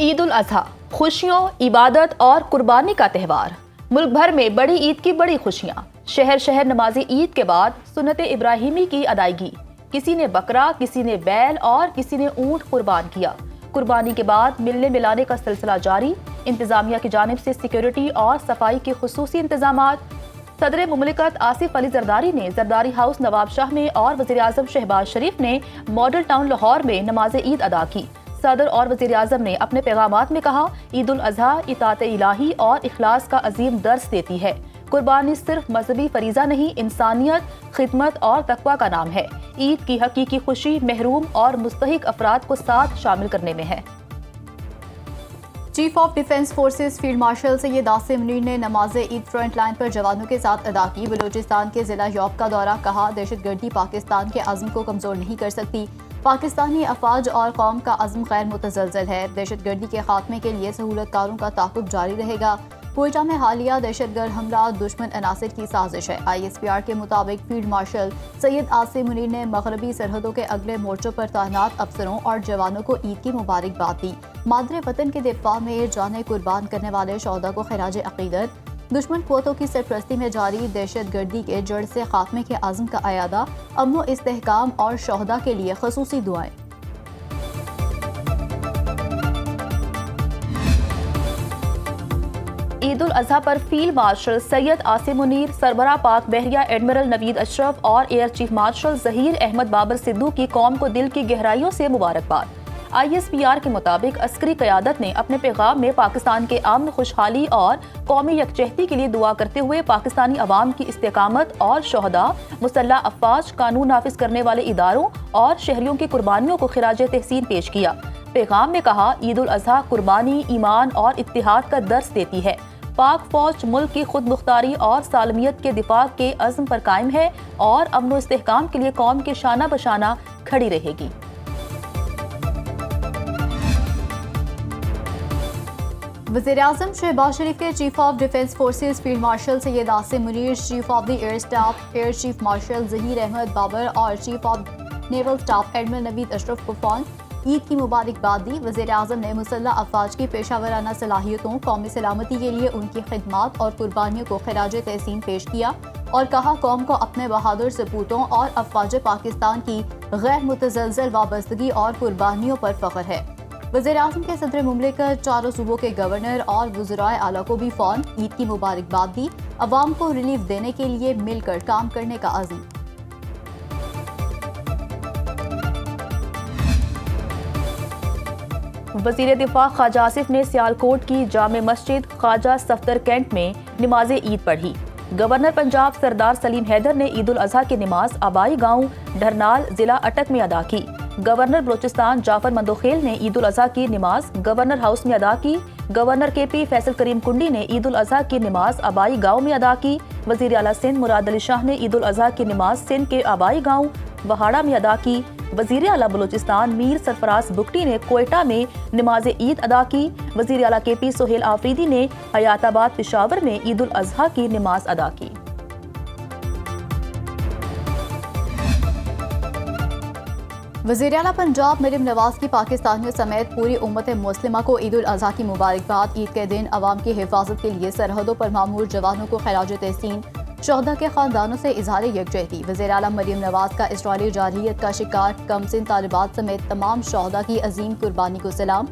عید الاضحیٰ خوشیوں، عبادت اور قربانی کا تہوار۔ ملک بھر میں بڑی عید کی بڑی خوشیاں۔ شہر شہر نماز عید کے بعد سنت ابراہیمی کی ادائیگی۔ کسی نے بکرا، کسی نے بیل اور کسی نے اونٹ قربان کیا۔ قربانی کے بعد ملنے ملانے کا سلسلہ جاری۔ انتظامیہ کی جانب سے سیکیورٹی اور صفائی کے خصوصی انتظامات۔ صدر مملکت آصف علی زرداری نے زرداری ہاؤس نواب شاہ میں اور وزیراعظم شہباز شریف نے ماڈل ٹاؤن لاہور میں نماز عید ادا کی۔ صدر اور وزیر اعظم نے اپنے پیغامات میں کہا، عید الاضحیٰ اطاعت الہی اور اخلاص کا عظیم درس دیتی ہے۔ قربانی صرف مذہبی فریضہ نہیں، انسانیت، خدمت اور تقویٰ کا نام ہے۔ عید کی حقیقی خوشی محروم اور مستحق افراد کو ساتھ شامل کرنے میں ہے۔ Chief of defence forces field marshal Syed Asim Munir نے نماز عید فرنٹ لائن پر جوانوں کے ساتھ ادا کی۔ بلوچستان کے ضلع یوب کا دورہ، کہا دہشت گردی پاکستان کے عزم کو کمزور نہیں کر سکتی۔ پاکستانی افواج اور قوم کا عزم غیر متزلزل ہے۔ دہشت گردی کے خاتمے کے لیے سہولت کاروں کا تعاقب جاری رہے گا۔ کوئٹہ میں حالیہ دہشت گرد حملہ دشمن عناصر کی سازش ہے۔ ISPR کے مطابق فیلڈ مارشل سید عاصم منیر نے مغربی سرحدوں کے اگلے مورچوں پر تعینات افسروں اور جوانوں کو عید کی مبارکباد دی۔ مادر وطن کے دفاع میں جانیں قربان کرنے والے شہداء کو خراج عقیدت۔ دشمن قوتوں کی سرپرستی میں جاری دہشت گردی کے جڑ سے خاتمے کے عزم کا اعادہ، امن و استحکام اور شہداء کے لیے خصوصی دعائیں۔ عید الاضحیٰ پر فیلڈ مارشل سید عاصم منیر، سربراہ پاک بحریہ ایڈمرل نوید اشرف اور air chief marshal Zaheer Ahmed Babar Sidhu کی قوم کو دل کی گہرائیوں سے مبارکباد۔ ISPR کے مطابق عسکری قیادت نے اپنے پیغام میں پاکستان کے امن، خوشحالی اور قومی یکجہتی کے لیے دعا کرتے ہوئے پاکستانی عوام کی استقامت اور شہداء، مسلح افواج، قانون نافذ کرنے والے اداروں اور شہریوں کی قربانیوں کو خراج تحسین پیش کیا۔ پیغام میں کہا، عید الاضحیٰ قربانی، ایمان اور اتحاد کا درس دیتی ہے۔ پاک فوج ملک کی خود مختاری اور سالمیت کے دفاع کے عزم پر قائم ہے اور امن و استحکام کے لیے قوم کے شانہ بشانہ کھڑی رہے گی۔ وزیراعظم شہباز شریف کے chief of defence forces field marshal Syed Asim Munir, chief of the air staff air chief marshal Zaheer Ahmed Babar اور chief of naval staff admiral Naveed Ashraf کو عید کی مبارکباد دی۔ وزیر اعظم نے مسلح افواج کی پیشہ ورانہ صلاحیتوں، قومی سلامتی کے لیے ان کی خدمات اور قربانیوں کو خراج تحسین پیش کیا اور کہا، قوم کو اپنے بہادر سپوتوں اور افواج پاکستان کی غیر متزلزل وابستگی اور قربانیوں پر فخر ہے۔ وزیر اعظم کے صدر مملکت چاروں صوبوں کے گورنر اور وزرائے اعلیٰ کو بھی عید کی مبارکباد دی۔ عوام کو ریلیف دینے کے لیے مل کر کام کرنے کا عزم۔ وزیر دفاع خواجہ آصف نے سیالکوٹ کی جامع مسجد خواجہ صفدر کینٹ میں نماز عید پڑھی۔ گورنر پنجاب سردار سلیم حیدر نے عید الاضحیٰ کی نماز آبائی گاؤں ڈھرنال ضلع اٹک میں ادا کی۔ گورنر بلوچستان جعفر مندوخیل نے عید الاضحیٰ کی نماز گورنر ہاؤس میں ادا کی۔ گورنر KP فیصل کریم کنڈی نے عید الاضحیٰ کی نماز آبائی گاؤں میں ادا کی۔ وزیر اعلیٰ سندھ مراد علی شاہ نے عید الاضحیٰ کی نماز سندھ کے آبائی گاؤں وہاڑا میں ادا کی۔ وزیر اعلیٰ بلوچستان میر سرفراز بگٹی نے کوئٹہ میں نماز عید ادا کی۔ وزیر اعلیٰ KP سہیل آفریدی نے حیات آباد پشاور میں عید الاضحیٰ کی نماز ادا کی۔ وزیر اعلیٰ پنجاب مریم نواز کی پاکستانیوں سمیت پوری امت مسلمہ کو عید الاضحیٰ کی مبارکباد۔ عید کے دن عوام کی حفاظت کے لیے سرحدوں پر معمور جوانوں کو خراج تحسین، شہداء کے خاندانوں سے اظہار یکجہتی۔ وزیر اعلیٰ مریم نواز کا اسرائیلی جارحیت کا شکار کم سن طالبات سمیت تمام شہداء کی عظیم قربانی کو سلام۔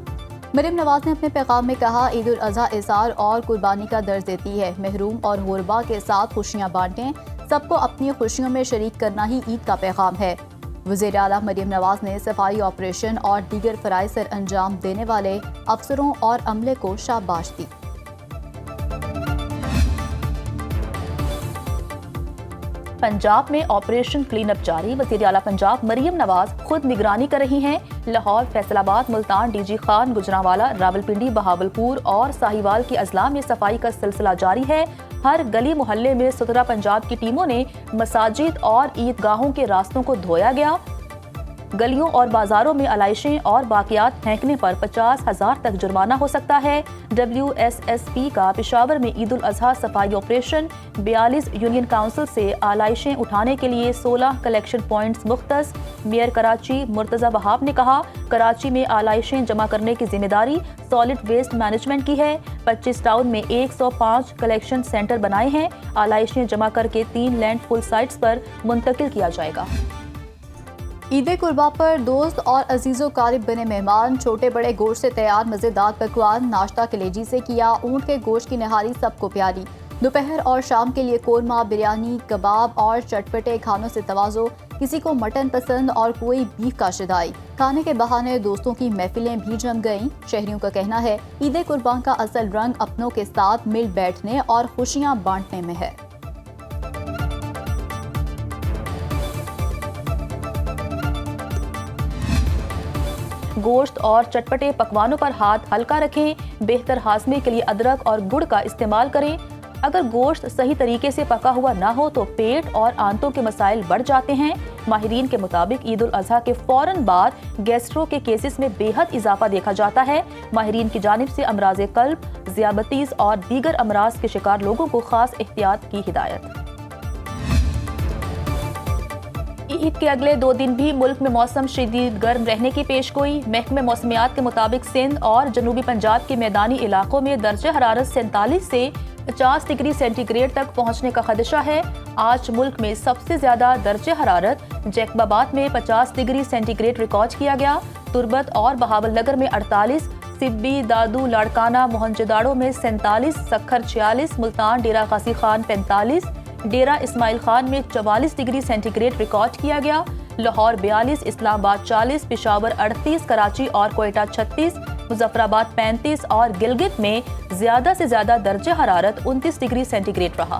مریم نواز نے اپنے پیغام میں کہا، عید الاضحیٰ اثار اور قربانی کا درس دیتی ہے۔ محروم اور غربا کے ساتھ خوشیاں بانٹیں، سب کو اپنی خوشیوں میں شریک کرنا ہی عید کا پیغام ہے۔ وزیر اعلیٰ مریم نواز نے صفائی آپریشن اور دیگر فرائض سر انجام دینے والے افسروں اور عملے کو شاباش دی۔ پنجاب میں آپریشن کلین اپ جاری۔ وزیر اعلیٰ پنجاب مریم نواز خود نگرانی کر رہی ہیں۔ لاہور، فیصل آباد، ملتان، DG خان، گجرانوالہ، راولپنڈی، بہاولپور اور ساہیوال کے اضلاع میں صفائی کا سلسلہ جاری ہے۔ ہر گلی محلے میں ستھرا پنجاب کی ٹیموں نے مساجد اور عید گاہوں کے راستوں کو دھویا گیا۔ گلیوں اور بازاروں میں علائشیں اور باقیات پھینکنے پر 50,000 تک جرمانہ ہو سکتا ہے۔ WSSP کا پشاور میں عید الاضحیٰ صفائی آپریشن 42 یونین کونسل سے علائشیں اٹھانے کے لیے 16 کلیکشن پوائنٹس مختص۔ میئر کراچی مرتضی وہاب نے کہا، کراچی میں علائشیں جمع کرنے کی ذمہ داری سالڈ ویسٹ مینجمنٹ کی ہے۔ 25 ٹاؤن میں 105 کلیکشن سینٹر بنائے ہیں۔ علائشیں جمع کر کے 3 لینڈ فل سائٹس پر منتقل کیا جائے گا۔ عید قرباں پر دوست اور عزیز و قارب بنے مہمان، چھوٹے بڑے گوشت سے تیار مزیدار پکوان، ناشتہ کلیجی سے کیا، اونٹ کے گوشت کی نہاری سب کو پیاری۔ دوپہر اور شام کے لیے قورمہ، بریانی، کباب اور چٹپٹے کھانوں سے تواضع، کسی کو مٹن پسند اور کوئی بیف کا شدائی۔ کھانے کے بہانے دوستوں کی محفلیں بھی جم گئیں۔ شہریوں کا کہنا ہے، عید قرباں کا اصل رنگ اپنوں کے ساتھ مل بیٹھنے اور خوشیاں بانٹنے میں ہے۔ گوشت اور چٹپٹے پکوانوں پر ہاتھ ہلکا رکھیں۔ بہتر ہاضمے کے لیے ادرک اور گڑ کا استعمال کریں۔ اگر گوشت صحیح طریقے سے پکا ہوا نہ ہو تو پیٹ اور آنتوں کے مسائل بڑھ جاتے ہیں۔ ماہرین کے مطابق عید الاضحیٰ کے فوراً بعد گیسٹرو کے کیسز میں بے حد اضافہ دیکھا جاتا ہے۔ ماہرین کی جانب سے امراض قلب، ذیابیطس اور دیگر امراض کے شکار لوگوں کو خاص احتیاط کی ہدایت۔ عید کے اگلے 2 دن بھی ملک میں موسم شدید گرم رہنے کی پیشگوئی۔ محکمہ موسمیات کے مطابق سندھ اور جنوبی پنجاب کے میدانی علاقوں میں درجہ حرارت 47 سے 50 ڈگری سینٹی گریڈ تک پہنچنے کا خدشہ ہے۔ آج ملک میں سب سے زیادہ درجہ حرارت جیکب آباد میں 50 ڈگری سینٹی گریڈ ریکارڈ کیا گیا۔ تربت اور بہاول نگر میں 48، سبی، دادو، لاڑکانہ، موہنجداڑو میں 47، سکھر 46، ملتان، ڈیرہ غازی خان 45، ڈیرہ اسماعیل خان میں 44 ڈگری سینٹی گریڈ ریکارڈ کیا گیا۔ لاہور 42، اسلام آباد 40، پشاور 38، کراچی اور کوئٹہ 36، مظفر آباد 35 اور گلگت میں زیادہ سے زیادہ درجہ حرارت 29 ڈگری سینٹی گریڈ رہا۔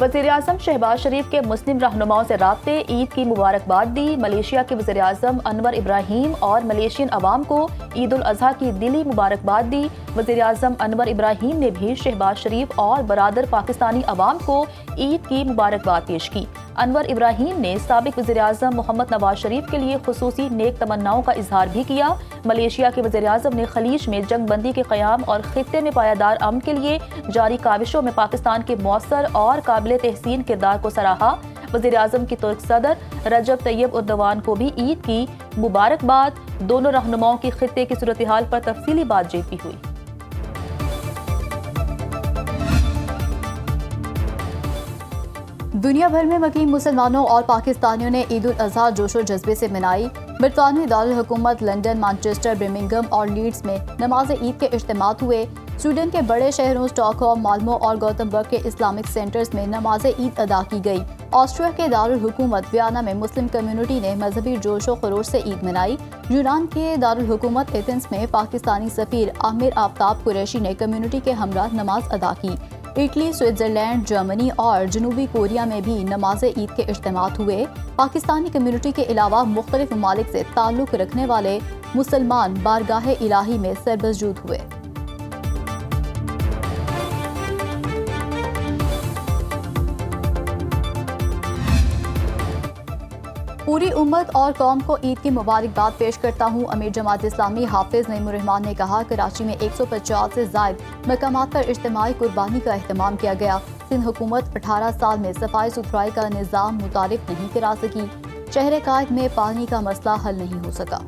وزیراعظم شہباز شریف کے مسلم رہنماؤں سے رابطے، عید کی مبارکباد دی۔ ملائیشیا کے وزیراعظم انور ابراہیم اور ملائیشین عوام کو عید الاضحیٰ کی دلی مبارکباد دی۔ وزیراعظم انور ابراہیم نے بھی شہباز شریف اور برادر پاکستانی عوام کو عید کی مبارکباد پیش کی۔ انور ابراہیم نے سابق وزیراعظم محمد نواز شریف کے لیے خصوصی نیک تمناؤں کا اظہار بھی کیا۔ ملائیشیا کے وزیراعظم نے خلیج میں جنگ بندی کے قیام اور خطے میں پائیدار امن کے لیے جاری کاوشوں میں پاکستان کے مؤثر اور قابل تحسین کردار کو سراہا۔ وزیراعظم کی ترک صدر رجب طیب اردوان کو بھی عید کی مبارکباد۔ دونوں رہنماؤں کی خطے کی صورتحال پر تفصیلی بات چیت بھی ہوئی۔ دنیا بھر میں مقیم مسلمانوں اور پاکستانیوں نے عید الاضحیٰ جوش و جذبے سے منائی۔ برطانوی دارالحکومت لندن، مانچسٹر، برمنگھم اور لیڈز میں نماز عید کے اجتماعات ہوئے۔ سویڈن کے بڑے شہروں اسٹاک ہوم، مالمو اور گوتھمبرگ کے اسلامک سینٹرز میں نماز عید ادا کی گئی۔ آسٹریا کے دارالحکومت ویانا میں مسلم کمیونٹی نے مذہبی جوش و خروش سے عید منائی۔ یونان کے دارالحکومت ایتھنز میں پاکستانی سفیر عامر آفتاب قریشی نے کمیونٹی کے ہمراہ نماز ادا کی۔ اٹلی، سوئٹزرلینڈ، جرمنی اور جنوبی کوریا میں بھی نماز عید کے اجتماعات ہوئے۔ پاکستانی کمیونٹی کے علاوہ مختلف ممالک سے تعلق رکھنے والے مسلمان بارگاہ الہی میں سربسجود ہوئے۔ پوری امت اور قوم کو عید کی مبارکباد پیش کرتا ہوں۔ امیر جماعت اسلامی حافظ نعیم الرحمان نے کہا، کراچی میں 150 سے زائد مقامات پر اجتماعی قربانی کا اہتمام کیا گیا۔ سندھ حکومت 18 سال میں صفائی ستھرائی کا نظام متعارف نہیں کرا سکی۔ شہر قائد میں پانی کا مسئلہ حل نہیں ہو سکا۔